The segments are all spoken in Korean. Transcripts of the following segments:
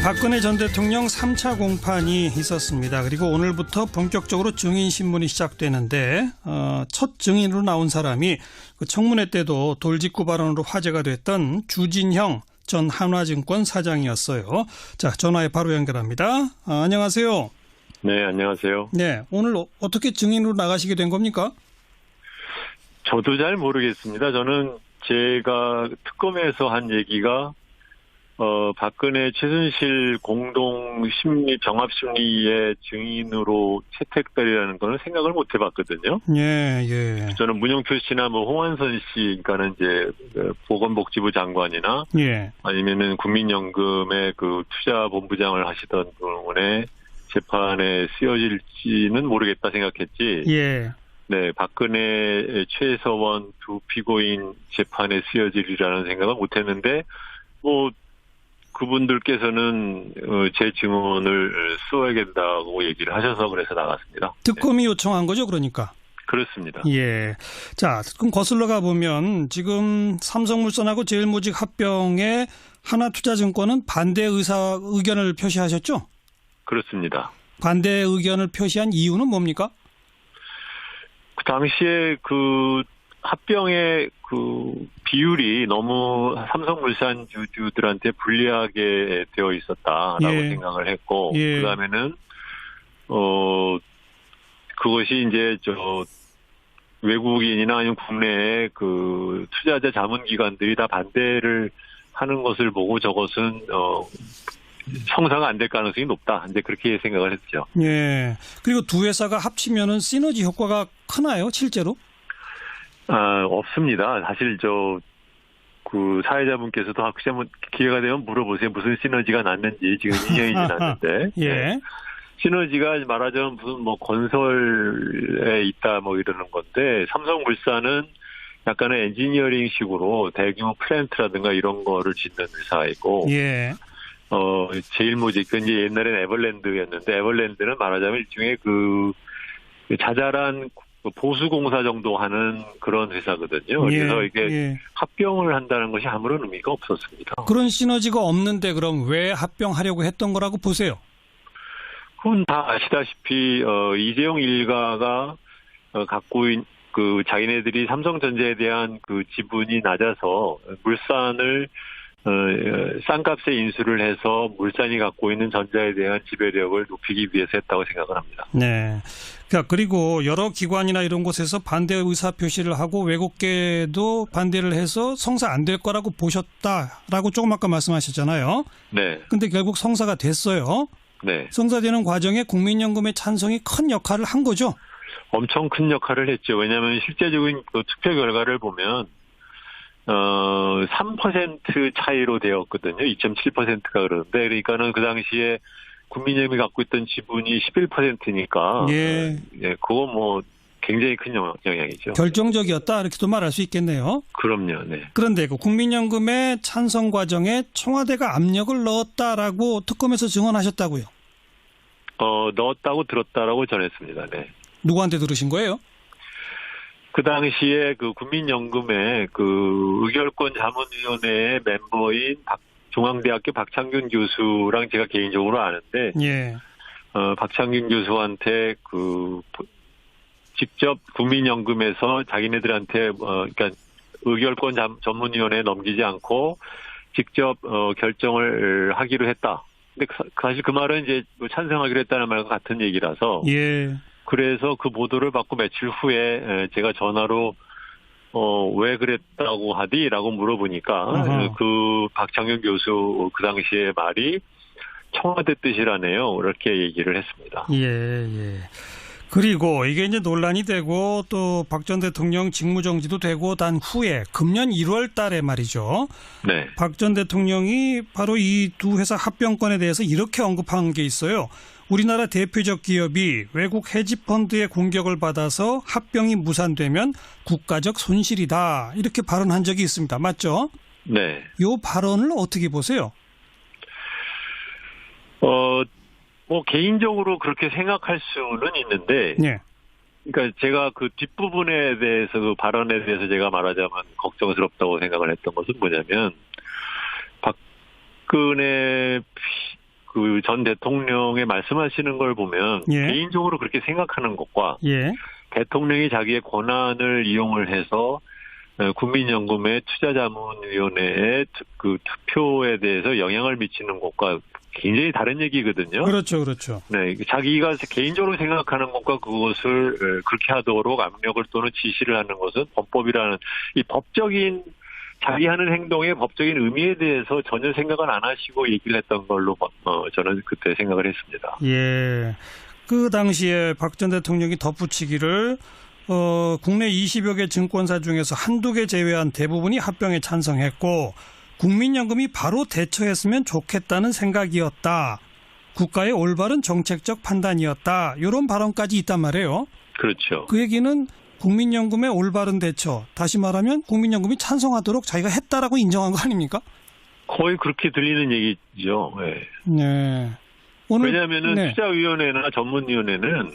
박근혜 전 대통령 3차 공판이 있었습니다. 그리고 오늘부터 본격적으로 증인신문이 시작되는데 첫 증인으로 나온 사람이 그 청문회 때도 돌직구 발언으로 화제가 됐던 주진형 전 한화증권 사장이었어요. 자, 전화에 바로 연결합니다. 안녕하세요. 네, 안녕하세요. 네, 오늘 어떻게 증인으로 나가시게 된 겁니까? 저도 잘 모르겠습니다. 저는 제가 특검에서 한 얘기가 박근혜 최순실 공동 심리 병합 심리의 증인으로 채택되리라는 거는 생각을 못 해봤거든요. 예, 예. 저는 문영표 씨나 뭐 홍한선 씨, 그러니까는 이제 보건복지부 장관이나 예. 아니면은 국민연금의 그 투자본부장을 하시던 분의 재판에 쓰여질지는 모르겠다 생각했지. 예. 네, 박근혜 최서원 두 피고인 재판에 쓰여지리라는 생각은 못했는데, 뭐 그분들께서는 제 증언을 써야 된다고 얘기를 하셔서 그래서 나갔습니다. 특검이 요청한 거죠, 그러니까? 그렇습니다. 예. 자, 그럼 거슬러 가보면 지금 삼성물산하고 제일모직 합병에 하나투자증권은 반대 의견을 표시하셨죠? 그렇습니다. 반대 의견을 표시한 이유는 뭡니까? 그 당시에 그 합병의 그 비율이 너무 삼성물산 주주들한테 불리하게 되어 있었다라고 예. 생각을 했고, 예. 그다음에는 그것이 이제 외국인이나 아니면 국내의 그 투자자 자문기관들이 다 반대를 하는 것을 보고 저것은 성사가 안 될 가능성이 높다. 이제 그렇게 생각을 했죠. 예. 그리고 두 회사가 합치면은 시너지 효과가 크나요, 실제로? 없습니다. 사실 그 사회자분께서도 혹시 한번 기회가 되면 물어보세요. 무슨 시너지가 났는지. 지금 2년이 지났는데. 예. 네. 시너지가 말하자면 무슨 뭐 건설에 있다 뭐 이러는 건데, 삼성물산은 약간의 엔지니어링식으로 대규모 플랜트라든가 이런 거를 짓는 회사이고, 예. 제일모직, 이제 옛날에는 에버랜드였는데, 에버랜드는 말하자면 일종의 그 자잘한 보수공사 정도 하는 그런 회사거든요. 그래서 이게 합병을 한다는 것이 아무런 의미가 없었습니다. 그런 시너지가 없는데 그럼 왜 합병하려고 했던 거라고 보세요? 그건 다 아시다시피 이재용 일가가 갖고 있는 그 자기네들이 삼성전자에 대한 그 지분이 낮아서 물산을 싼 값에 인수를 해서 물산이 갖고 있는 전자에 대한 지배력을 높이기 위해서 했다고 생각을 합니다. 네. 그리고 여러 기관이나 이런 곳에서 반대 의사 표시를 하고 외국계도 반대를 해서 성사 안 될 거라고 보셨다라고 조금 아까 말씀하셨잖아요. 네. 근데 결국 성사가 됐어요. 네. 성사되는 과정에 국민연금의 찬성이 큰 역할을 한 거죠. 엄청 큰 역할을 했죠. 왜냐하면 실제적인 그 투표 결과를 보면 3% 차이로 되었거든요. 2.7%가 그러는데, 그러니까는 그 당시에 국민연금이 갖고 있던 지분이 11%니까, 예, 그거 뭐 굉장히 큰 영향이죠. 결정적이었다 이렇게도 말할 수 있겠네요. 그럼요. 네. 그런데 그 국민연금의 찬성 과정에 청와대가 압력을 넣었다라고 특검에서 증언하셨다고요? 넣었다고 들었다라고 전했습니다. 네. 누구한테 들으신 거예요? 그 당시에 그 국민연금의 그 의결권 자문위원회의 멤버인 중앙대학교 박창균 교수랑 제가 개인적으로 아는데, 예. 박창균 교수한테 직접 국민연금에서 자기네들한테 그러니까 의결권 전문위원회에 넘기지 않고 직접 결정을 하기로 했다. 근데 사실 그 말은 이제 찬성하기로 했다는 말과 같은 얘기라서. 예. 그래서 그 보도를 받고 며칠 후에 제가 전화로 왜 그랬다고 하디라고 물어보니까 그 박창균 교수 그 당시에 말이 청와대 뜻이라네요. 그렇게 얘기를 했습니다. 예. 그리고 이게 이제 논란이 되고 또 박 전 대통령 직무정지도 되고 난 후에 금년 1월 달에 말이죠. 네. 박 전 대통령이 바로 이 두 회사 합병권에 대해서 이렇게 언급한 게 있어요. 우리나라 대표적 기업이 외국 헤지펀드의 공격을 받아서 합병이 무산되면 국가적 손실이다. 이렇게 발언한 적이 있습니다. 맞죠? 네. 이 발언을 어떻게 보세요? 뭐 개인적으로 그렇게 생각할 수는 있는데, 네. 그러니까 제가 그 뒷부분에 대해서 그 발언에 대해서 제가 말하자면 걱정스럽다고 생각을 했던 것은 뭐냐면 박근혜 그 전 대통령의 말씀하시는 걸 보면 예. 개인적으로 그렇게 생각하는 것과 예. 대통령이 자기의 권한을 이용을 해서 국민연금의 투자자문위원회의 그 투표에 대해서 영향을 미치는 것과 굉장히 다른 얘기거든요. 그렇죠, 그렇죠. 네, 자기가 개인적으로 생각하는 것과 그것을 그렇게 하도록 압력을 또는 지시를 하는 것은 범법이라는 이 법적인 자기 하는 행동의 법적인 의미에 대해서 전혀 생각을 안 하시고 얘기를 했던 걸로 저는 그때 생각을 했습니다. 예. 그 당시에 박 전 대통령이 덧붙이기를 국내 20여 개 증권사 중에서 한두 개 제외한 대부분이 합병에 찬성했고 국민연금이 바로 대처했으면 좋겠다는 생각이었다. 국가의 올바른 정책적 판단이었다. 이런 발언까지 있단 말이에요. 그렇죠. 그 얘기는 국민연금의 올바른 대처, 다시 말하면 국민연금이 찬성하도록 자기가 했다라고 인정한 거 아닙니까? 거의 그렇게 들리는 얘기죠. 네. 네. 오늘, 왜냐하면은 네. 투자위원회나 전문위원회는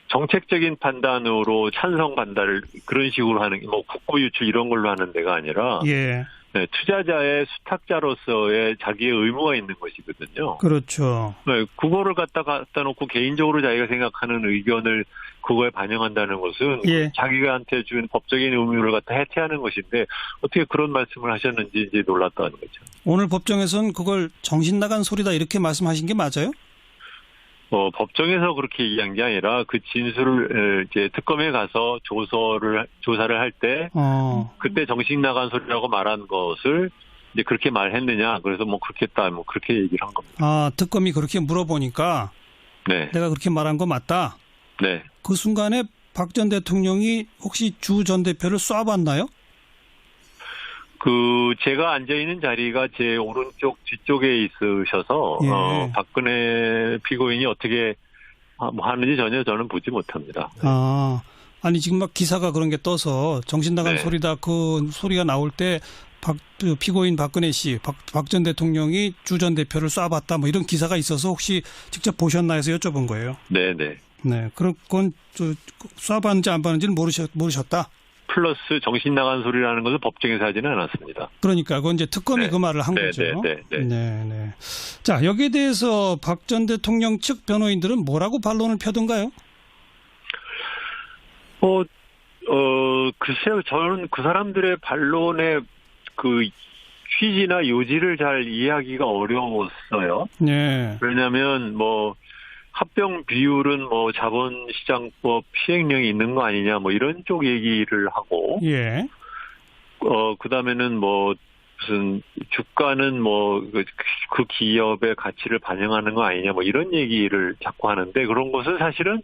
정책적인 판단으로 찬성 반대를 그런 식으로 하는 뭐 국고 유출 이런 걸로 하는 데가 아니라 예. 네, 투자자의 수탁자로서의 자기의 의무가 있는 것이거든요. 그렇죠. 네, 그거를 갖다 놓고 개인적으로 자기가 생각하는 의견을 그거에 반영한다는 것은 예. 자기가한테 준 법적인 의무를 갖다 해태하는 것인데 어떻게 그런 말씀을 하셨는지 이제 놀랐다는 거죠. 오늘 법정에서는 그걸 정신 나간 소리다 이렇게 말씀하신 게 맞아요? 법정에서 그렇게 얘기한 게 아니라 그 진술을 이제 특검에 가서 조사를 할 때 그때 정신 나간 소리라고 말한 것을 이제 그렇게 말했느냐. 그래서 뭐 그렇게 했다. 뭐 그렇게 얘기를 한 겁니다. 아, 특검이 그렇게 물어보니까 네. 내가 그렇게 말한 거 맞다. 네. 그 순간에 박 전 대통령이 혹시 주 전 대표를 쏴봤나요? 제가 앉아있는 자리가 제 오른쪽 뒤쪽에 있으셔서, 예. 박근혜 피고인이 어떻게 뭐 하는지 전혀 저는 보지 못합니다. 아, 아니, 지금 막 기사가 그런 게 떠서 정신 나간 네. 소리다 그 소리가 나올 때 피고인 박근혜 씨, 박 전 대통령이 주 전 대표를 쏴봤다 뭐 이런 기사가 있어서 혹시 직접 보셨나 해서 여쭤본 거예요. 네네. 네, 그런 건 쏴봤는지 안 봤는지는 모르셨다. 플러스 정신 나간 소리라는 것을 법정에서 하지는 않았습니다. 그러니까 그건 이제 특검이 네. 그 말을 한 거죠. 네. 자, 여기에 대해서 박 전 대통령 측 변호인들은 뭐라고 반론을 펴던가요? 글쎄요, 저는 그 사람들의 반론의 그 취지나 요지를 잘 이해하기가 어려웠어요. 네. 왜냐하면 뭐 합병 비율은 뭐 자본시장법 시행령이 있는 거 아니냐 뭐 이런 쪽 얘기를 하고 예. 그다음에는 뭐 무슨 주가는 뭐 그 기업의 가치를 반영하는 거 아니냐 뭐 이런 얘기를 자꾸 하는데 그런 것은 사실은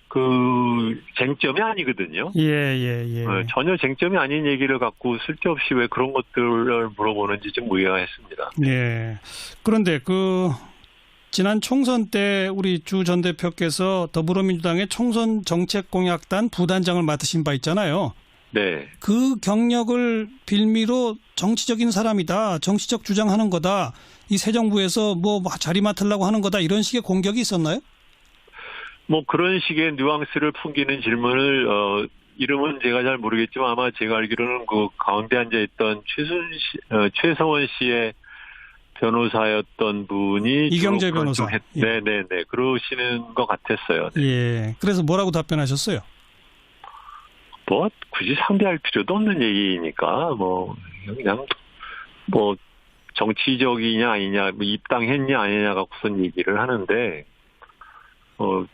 그 쟁점이 아니거든요. 예. 전혀 쟁점이 아닌 얘기를 갖고 쓸데없이 왜 그런 것들을 물어보는지 좀 의아했습니다. 예. 그런데 지난 총선 때 우리 주 전 대표께서 더불어민주당의 총선 정책공약단 부단장을 맡으신 바 있잖아요. 네. 그 경력을 빌미로 정치적인 사람이다. 정치적 주장하는 거다. 이 새 정부에서 뭐 자리 맡으려고 하는 거다. 이런 식의 공격이 있었나요? 뭐 그런 식의 뉘앙스를 풍기는 질문을 이름은 제가 잘 모르겠지만 아마 제가 알기로는 그 가운데 앉아있던 최서원 씨의 변호사였던 분이 이경재 변호사. 네네네 그러시는 것 같았어요. 네. 예. 그래서 뭐라고 답변하셨어요? 뭐 굳이 상대할 필요도 없는 얘기니까 뭐 그냥 뭐 정치적이냐 아니냐 뭐 입당했냐 아니냐 갖고선 얘기를 하는데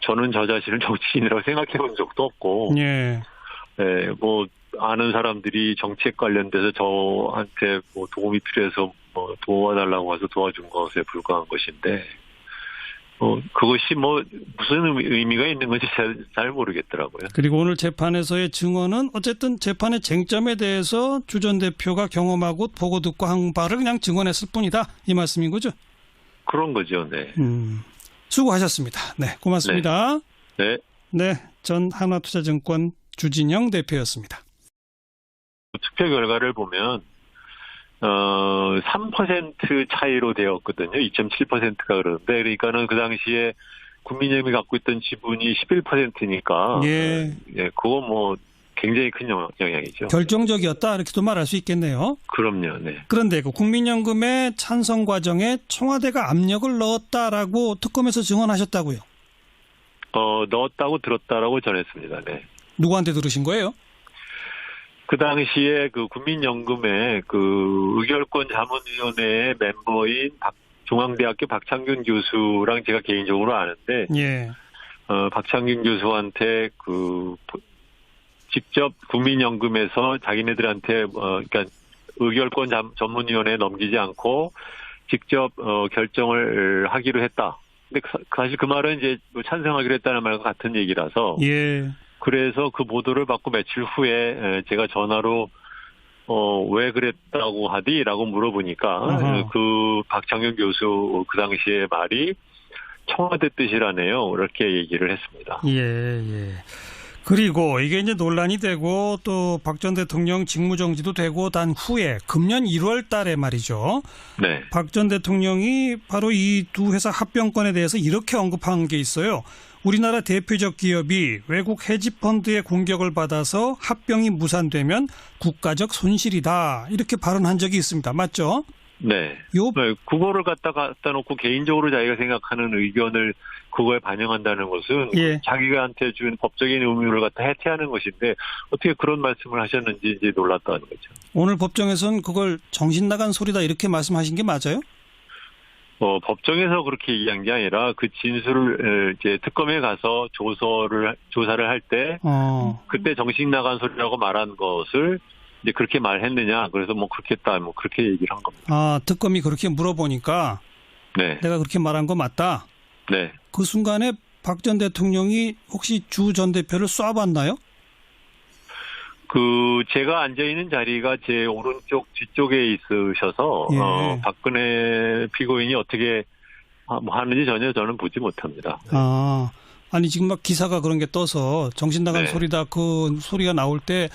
저는 저 자신을 정치인이라고 생각해 본 적도 없고 예. 네, 뭐 아는 사람들이 정책 관련돼서 저한테 뭐 도움이 필요해서 뭐 도와달라고 해서 도와준 것에 불과한 것인데 그것이 뭐 무슨 의미가 있는 건지 잘 모르겠더라고요. 그리고 오늘 재판에서의 증언은 어쨌든 재판의 쟁점에 대해서 주 전 대표가 경험하고 보고 듣고 한 바를 그냥 증언했을 뿐이다. 이 말씀인 거죠? 그런 거죠. 네. 수고하셨습니다. 네, 고맙습니다. 네. 네, 전 한화투자증권 주진영 대표였습니다. 투표 결과를 보면 3% 차이로 되었거든요. 2.7%가 그러는데 그러니까는 그 당시에 국민연금이 갖고 있던 지분이 11%니까 예. 그거 뭐 굉장히 큰 영향이죠. 결정적이었다 이렇게도 말할 수 있겠네요. 그럼요. 네. 그런데 그 국민연금의 찬성 과정에 청와대가 압력을 넣었다라고 특검에서 증언하셨다고요. 넣었다고 들었다라고 전했습니다. 네. 누구한테 들으신 거예요? 그 당시에 그 국민연금의 그 의결권 자문위원회의 멤버인 중앙대학교 박창균 교수랑 제가 개인적으로 아는데, 예. 박창균 교수한테 직접 국민연금에서 자기네들한테 그러니까 의결권 전문위원회에 넘기지 않고 직접 결정을 하기로 했다. 근데 사실 그 말은 이제 찬성하기로 했다는 말과 같은 얘기라서. 예. 그래서 그 보도를 받고 며칠 후에 제가 전화로 왜 그랬다고 하디라고 물어보니까 어허. 그 박창균 교수 그 당시에 말이 청와대 뜻이라네요. 이렇게 얘기를 했습니다. 예, 예. 그리고 이게 이제 논란이 되고 또 박 전 대통령 직무정지도 되고 단 후에 금년 1월 달에 말이죠. 네. 박 전 대통령이 바로 이 두 회사 합병권에 대해서 이렇게 언급한 게 있어요. 우리나라 대표적 기업이 외국 헤지펀드의 공격을 받아서 합병이 무산되면 국가적 손실이다. 이렇게 발언한 적이 있습니다. 맞죠? 네. 그거를 갖다 놓고 개인적으로 자기가 생각하는 의견을 그거에 반영한다는 것은 예. 자기가한테 준 법적인 의무를 갖다 해태하는 것인데 어떻게 그런 말씀을 하셨는지 이제 놀랐다는 거죠. 오늘 법정에서는 그걸 정신 나간 소리다 이렇게 말씀하신 게 맞아요? 법정에서 그렇게 얘기한 게 아니라 그 진술을 이제 특검에 가서 조사를 할 때 그때 정신 나간 소리라고 말한 것을 이제 그렇게 말했느냐. 그래서 뭐 그렇겠다. 뭐 그렇게 얘기를 한 겁니다. 아, 특검이 그렇게 물어보니까 네. 내가 그렇게 말한 거 맞다. 네. 그 순간에 박 전 대통령이 혹시 주 전 대표를 쏴봤나요? 제가 앉아있는 자리가 제 오른쪽 뒤쪽에 있으셔서, 예. 박근혜 피고인이 어떻게 하는지 전혀 저는 보지 못합니다. 아, 아니 지금 막 기사가 그런 게 떠서 정신 나간 네. 소리다 그 소리가 나올 때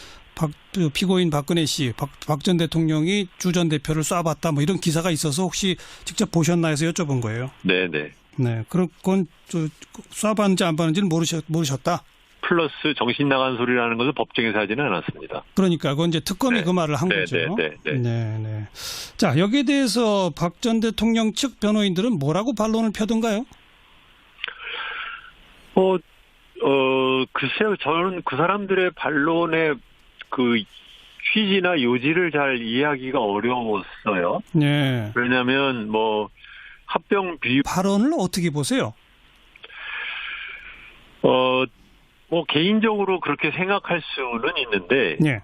피고인 박근혜 씨, 박 전 대통령이 주 전 대표를 쏴봤다 뭐 이런 기사가 있어서 혹시 직접 보셨나 해서 여쭤본 거예요. 네네. 네, 그런 건 쏴봤는지 안 봤는지는 모르셨다. 플러스 정신 나간 소리라는 것을 법정에서 하지는 않았습니다. 그러니까 그건 이제 특검이 네. 그 말을 한 거죠. 네. 네. 자, 여기에 대해서 박 전 대통령 측 변호인들은 뭐라고 반론을 펴던가요? 글쎄요. 저는 그 사람들의 반론의 그 취지나 요지를 잘 이해하기가 어려웠어요. 네. 왜냐하면 합병 비율 발언을 어떻게 보세요? 개인적으로 그렇게 생각할 수는 있는데, 네.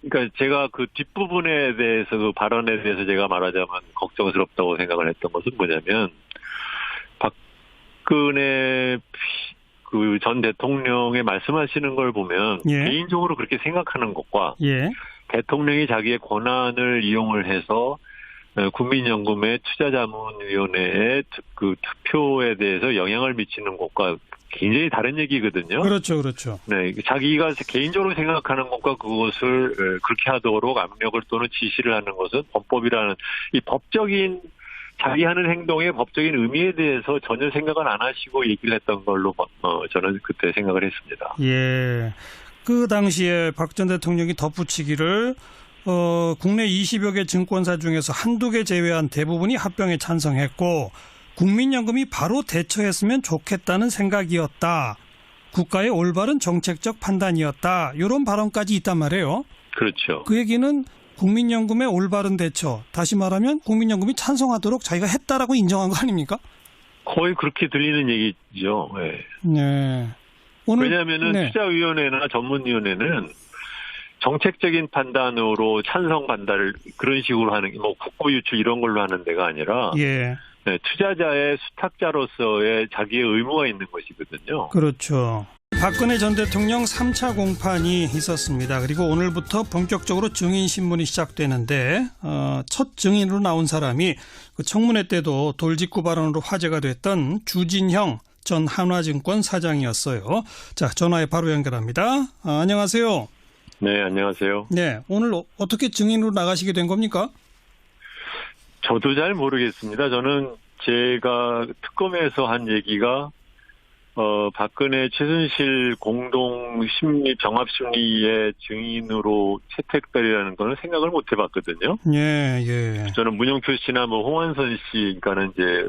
그러니까 제가 그 뒷부분에 대해서 그 발언에 대해서 제가 말하자면 걱정스럽다고 생각을 했던 것은 뭐냐면, 박근혜 그 전 대통령의 말씀하시는 걸 보면, 예. 개인적으로 그렇게 생각하는 것과, 예. 대통령이 자기의 권한을 이용을 해서 국민연금의 투자자문위원회의 그 투표에 대해서 영향을 미치는 것과 굉장히 다른 얘기거든요. 그렇죠, 그렇죠. 네, 자기가 개인적으로 생각하는 것과 그것을 그렇게 하도록 압력을 또는 지시를 하는 것은 범법이라는 이 법적인 자기 하는 행동의 법적인 의미에 대해서 전혀 생각을 안 하시고 얘기를 했던 걸로 저는 그때 생각을 했습니다. 예. 그 당시에 박 전 대통령이 덧붙이기를 국내 20여 개 증권사 중에서 한두 개 제외한 대부분이 합병에 찬성했고 국민연금이 바로 대처했으면 좋겠다는 생각이었다. 국가의 올바른 정책적 판단이었다. 이런 발언까지 있단 말이에요. 그렇죠. 그 얘기는 국민연금의 올바른 대처, 다시 말하면 국민연금이 찬성하도록 자기가 했다라고 인정한 거 아닙니까? 거의 그렇게 들리는 얘기죠. 네. 네. 왜냐하면은 투자위원회나 전문위원회는 정책적인 판단으로 찬성 반대를 그런 식으로 하는 국고 유출 이런 걸로 하는 데가 아니라 예. 네, 투자자의 수탁자로서의 자기의 의무가 있는 것이거든요. 그렇죠. 박근혜 전 대통령 3차 공판이 있었습니다. 그리고 오늘부터 본격적으로 증인신문이 시작되는데 첫 증인으로 나온 사람이 그 청문회 때도 돌직구 발언으로 화제가 됐던 주진형 전 한화증권 사장이었어요. 자, 전화에 바로 연결합니다. 안녕하세요. 네, 안녕하세요. 네, 오늘 어떻게 증인으로 나가시게 된 겁니까? 저도 잘 모르겠습니다. 저는 제가 특검에서 한 얘기가 박근혜 최순실 공동 심리 병합 심리의 증인으로 채택되리라는 거는 생각을 못 해봤거든요. 예, 예. 저는 문영표 씨나 뭐 홍한선 씨, 그러니까는 이제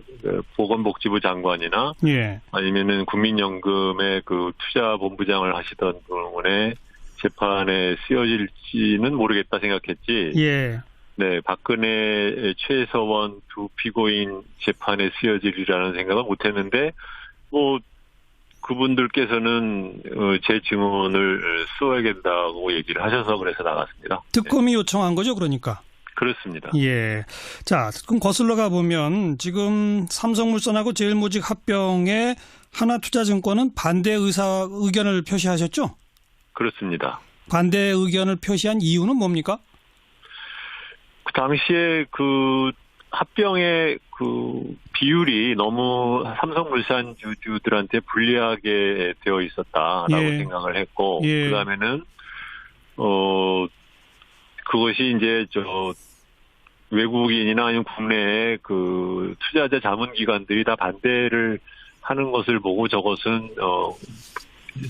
보건복지부 장관이나 예. 아니면은 국민연금의 그 투자본부장을 하시던 분의 재판에 쓰여질지는 모르겠다 생각했지. 예. 네, 박근혜 최서원 두 피고인 재판에 쓰여지리라는 생각은 못했는데, 뭐 그분들께서는 제 증언을 써야겠다고 얘기를 하셔서 그래서 나갔습니다. 특검이 요청한 거죠, 그러니까. 그렇습니다. 예. 자, 그럼 거슬러 가보면 지금 삼성물산하고 제일모직 합병에 하나투자증권은 반대 의견을 표시하셨죠? 그렇습니다. 반대 의견을 표시한 이유는 뭡니까? 그 당시에 그 합병의 그 비율이 너무 삼성물산 주주들한테 불리하게 되어 있었다라고 예. 생각을 했고, 예. 그다음에는 그것이 이제 외국인이나 아니면 국내의 그 투자자 자문기관들이 다 반대를 하는 것을 보고 저것은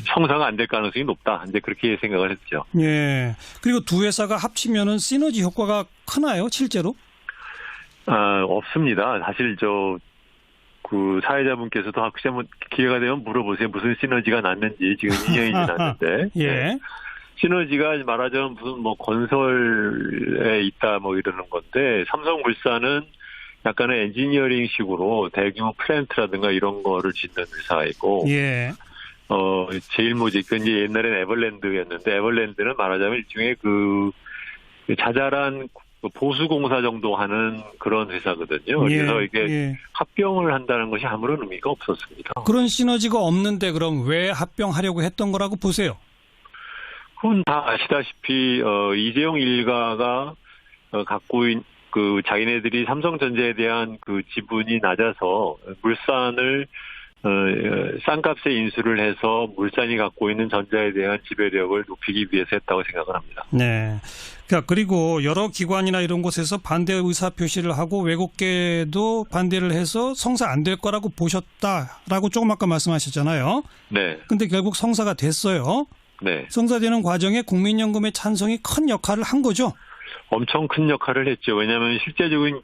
성사가 안 될 가능성이 높다. 이제 그렇게 생각을 했죠. 예. 그리고 두 회사가 합치면은 시너지 효과가 크나요, 실제로? 없습니다. 사실 그 사회자분께서도 혹시 한번 기회가 되면 물어보세요. 무슨 시너지가 났는지. 지금 2년이 지났는데. 예. 네. 시너지가 말하자면 무슨 뭐 건설에 있다 뭐 이러는 건데, 삼성물산은 약간의 엔지니어링식으로 대규모 플랜트라든가 이런 거를 짓는 회사가 있고, 예. 제일모직, 이제 옛날엔 에버랜드였는데, 에버랜드는 말하자면 일종의 그 자잘한 보수공사 정도 하는 그런 회사거든요. 예. 그래서 이게 예. 합병을 한다는 것이 아무런 의미가 없었습니다. 그런 시너지가 없는데 그럼 왜 합병하려고 했던 거라고 보세요? 그건 다 아시다시피 이재용 일가가 갖고 있는 그 자기네들이 삼성전자에 대한 그 지분이 낮아서 물산을 싼값에 인수를 해서 물산이 갖고 있는 전자에 대한 지배력을 높이기 위해서 했다고 생각을 합니다. 네. 그리고 여러 기관이나 이런 곳에서 반대 의사 표시를 하고 외국계도 반대를 해서 성사 안 될 거라고 보셨다라고 조금 아까 말씀하셨잖아요. 네. 근데 결국 성사가 됐어요. 네. 성사되는 과정에 국민연금의 찬성이 큰 역할을 한 거죠. 엄청 큰 역할을 했죠. 왜냐하면 실제적인